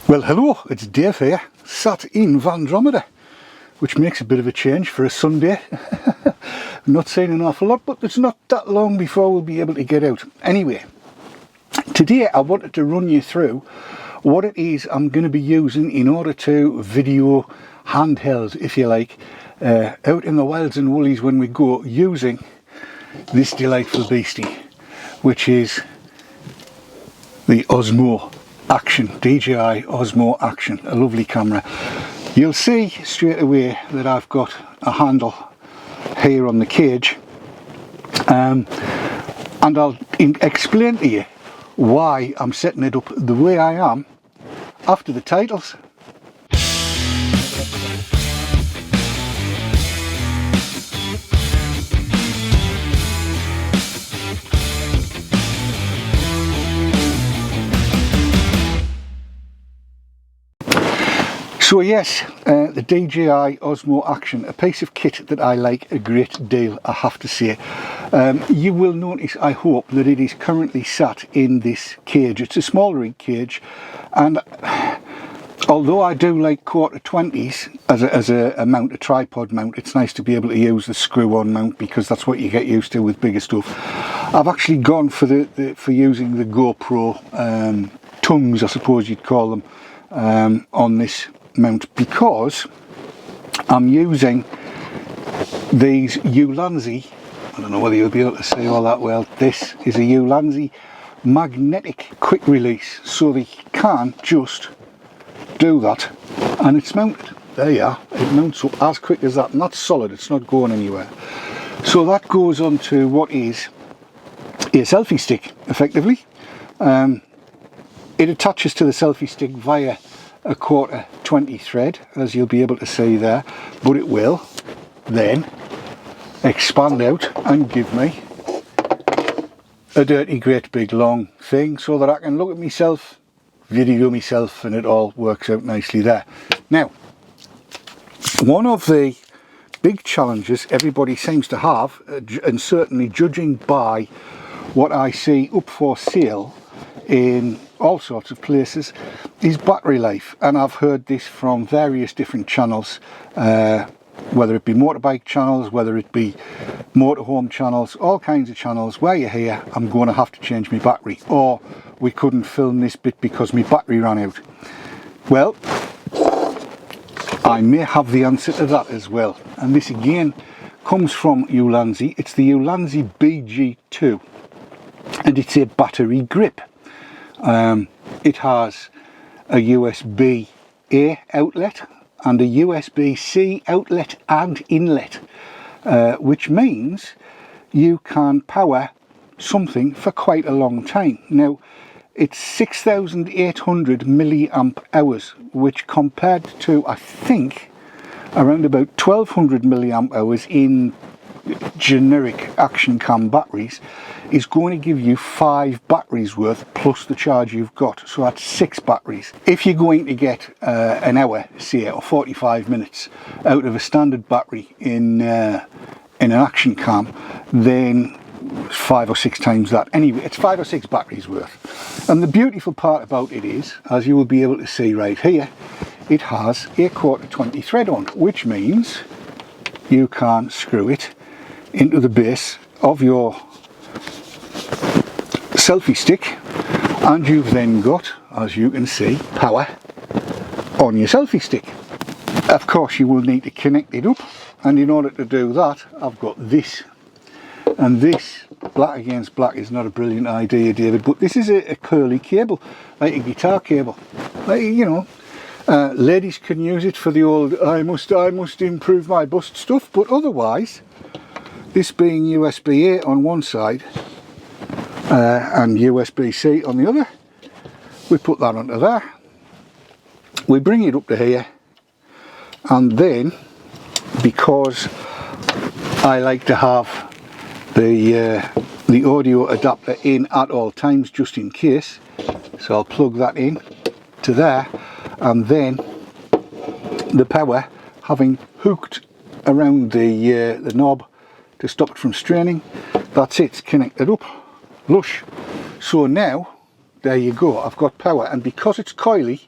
Well, hello, it's Dave here, sat in Vandromeda, which makes a bit of a change for a Sunday. I'm not saying an awful lot, but it's not that long before we'll be able to get out. Anyway, today I wanted to run you through what it is I'm going to be using in order to video handhelds, if you like, out in the wilds and woolies when we go, using this delightful beastie, which is the Osmo Action, DJI Osmo Action, a lovely camera. You'll see straight away that I've got a handle here on the cage, and I'll explain to you why I'm setting it up the way I am after the titles. So yes, the DJI Osmo Action, a piece of kit that I like a great deal, I have to say. You will notice, I hope, that it is currently sat in this cage. It's a small rig cage, and although I do like quarter 20s as a mount, a tripod mount, it's nice to be able to use the screw-on mount because that's what you get used to with bigger stuff. I've actually gone for using the GoPro tongues, I suppose you'd call them, on this mount, because I'm using these Ulanzi, I don't know whether you'll be able to see all that well, this is a Ulanzi magnetic quick release, so they can just do that and it's mounted. There you are, it mounts up as quick as that, and that's solid, it's not going anywhere. So that goes on to what is a selfie stick, effectively. It attaches to the selfie stick via a quarter 20 thread, as you'll be able to see there, but it will then expand out and give me a dirty great big long thing so that I can look at myself, video myself, and it all works out nicely there. Now, one of the big challenges everybody seems to have, and certainly judging by what I see up for sale in all sorts of places, is battery life. And I've heard this from various different channels, whether it be motorbike channels, whether it be motorhome channels, all kinds of channels where you hear I'm going to have to change my battery, or we couldn't film this bit because my battery ran out. Well, I may have the answer to that as well, and this again comes from Ulanzi. It's the Ulanzi BG2, and it's a battery grip. It has a USB-A outlet and a USB-C outlet and inlet, which means you can power something for quite a long time. Now, it's 6,800 milliamp hours, which compared to, I think, around about 1,200 milliamp hours in generic action cam batteries, is going to give you 5 batteries worth plus the charge you've got, so that's 6 batteries. If you're going to get an hour, say, or 45 minutes out of a standard battery in an action cam, then 5 or 6 times that. Anyway, it's 5 or 6 batteries worth. And the beautiful part about it is, as you will be able to see right here, it has a quarter 20 thread on, which means you can screw it into the base of your selfie stick, and you've then got, as you can see, power on your selfie stick. Of course, you will need to connect it up, and in order to do that, I've got this. And this, black against black, is not a brilliant idea, David, but this is a curly cable, like a guitar cable. Like, you know, ladies can use it for the old I must improve my bust stuff, but otherwise, this being USB-A on one side and USB-C on the other, we put that onto there, we bring it up to here, and then, because I like to have the audio adapter in at all times just in case, so I'll plug that in to there, and then the power, having hooked around the knob to stop it from straining, that's it, it's connected up, lush. So now, there you go, I've got power, and because it's coily,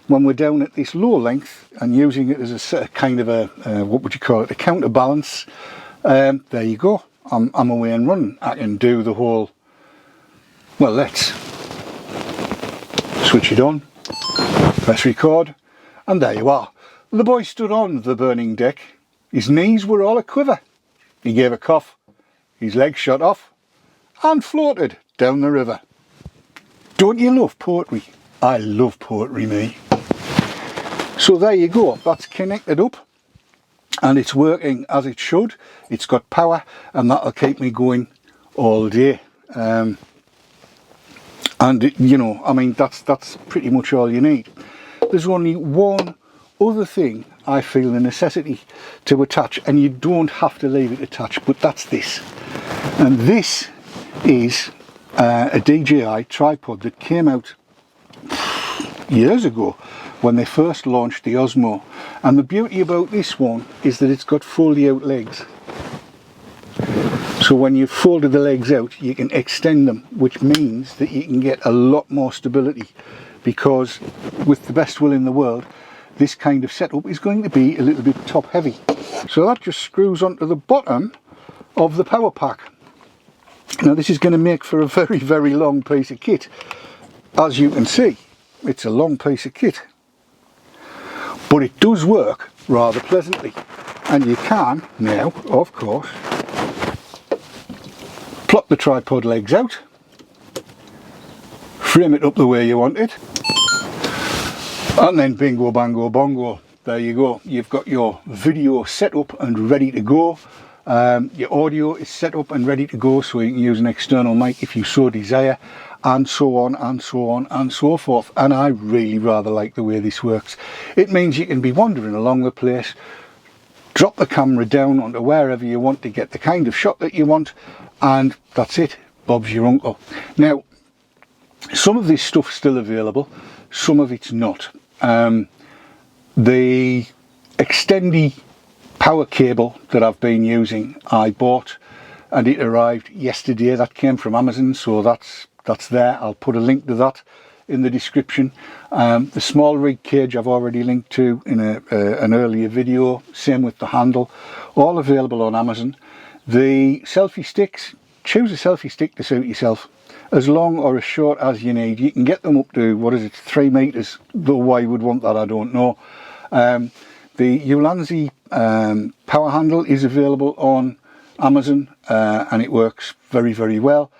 when we're down at this low length and using it as a kind of a, what would you call it, a counterbalance, there you go, I'm away and running. I can do the whole, well, let's switch it on, press record, and there you are. The boy stood on the burning deck. His knees were all a quiver. He gave a cough, his legs shot off, and floated down the river. Don't you love poetry? I love poetry, me. So there you go, that's connected up and it's working as it should. It's got power and that'll keep me going all day. And it, you know, I mean, that's pretty much all you need. There's only one other thing I feel the necessity to attach, and you don't have to leave it attached, but that's this. And this is a DJI tripod that came out years ago when they first launched the Osmo. And the beauty about this one is that it's got foldy out legs. So when you've folded the legs out, you can extend them, which means that you can get a lot more stability, because with the best will in the world, this kind of setup is going to be a little bit top heavy. So that just screws onto the bottom of the power pack. Now this is going to make for a very, very long piece of kit. As you can see, it's a long piece of kit. But it does work rather pleasantly. And you can now, of course, plop the tripod legs out, frame it up the way you want it, and then bingo bango bongo, there you go. You've got your video set up and ready to go. Your audio is set up and ready to go, so you can use an external mic if you so desire, and so on and so on and so forth. And I really rather like the way this works. It means you can be wandering along the place, drop the camera down onto wherever you want to get the kind of shot that you want, and that's it, Bob's your uncle. Now, some of this stuff's still available, some of it's not. The extendy power cable that I've been using, I bought, and it arrived yesterday. That came from Amazon, so that's there. I'll put a link to that in the description. The small rig cage I've already linked to in an earlier video, same with the handle, all available on Amazon. The selfie sticks, choose a selfie stick to suit yourself, as long or as short as you need. You can get them up to, what is it, 3 meters, though why you would want that I don't know. The Ulanzi power handle is available on Amazon, and it works very, very well.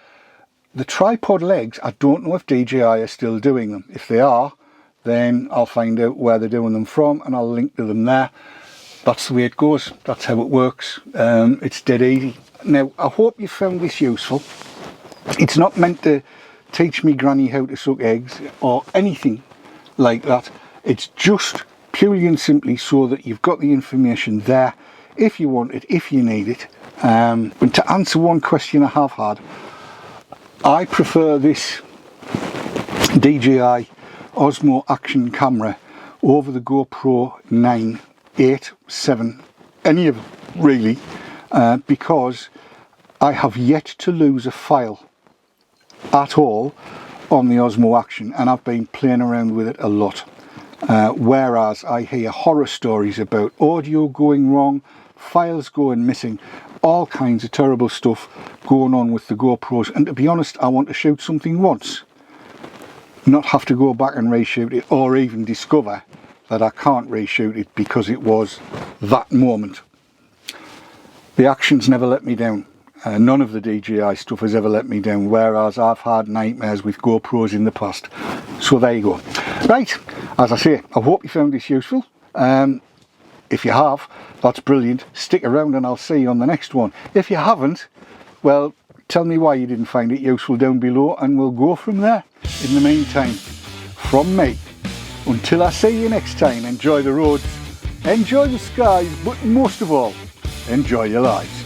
The tripod legs, I don't know if DJI are still doing them. If they are, then I'll find out where they're doing them from and I'll link to them there. That's the way it goes, that's how it works. It's dead easy. Now, I hope you found this useful. It's not meant to teach me granny how to suck eggs or anything like that. It's just purely and simply so that you've got the information there if you want it, if you need it. And to answer one question I have had, I prefer this DJI Osmo Action camera over the GoPro 9, 8, 7, any of them really, because I have yet to lose a file at all on the Osmo Action, and I've been playing around with it a lot. Whereas I hear horror stories about audio going wrong, files going missing, all kinds of terrible stuff going on with the GoPros. And to be honest, I want to shoot something once, not have to go back and reshoot it, or even discover that I can't reshoot it because it was that moment. The Action's never let me down. None of the DJI stuff has ever let me down, whereas I've had nightmares with GoPros in the past. So there you go. Right, as I say, I hope you found this useful. If you have, that's brilliant. Stick around and I'll see you on the next one. If you haven't, well, tell me why you didn't find it useful down below and we'll go from there. In the meantime, from me, until I see you next time, enjoy the roads, enjoy the skies, but most of all, enjoy your lives.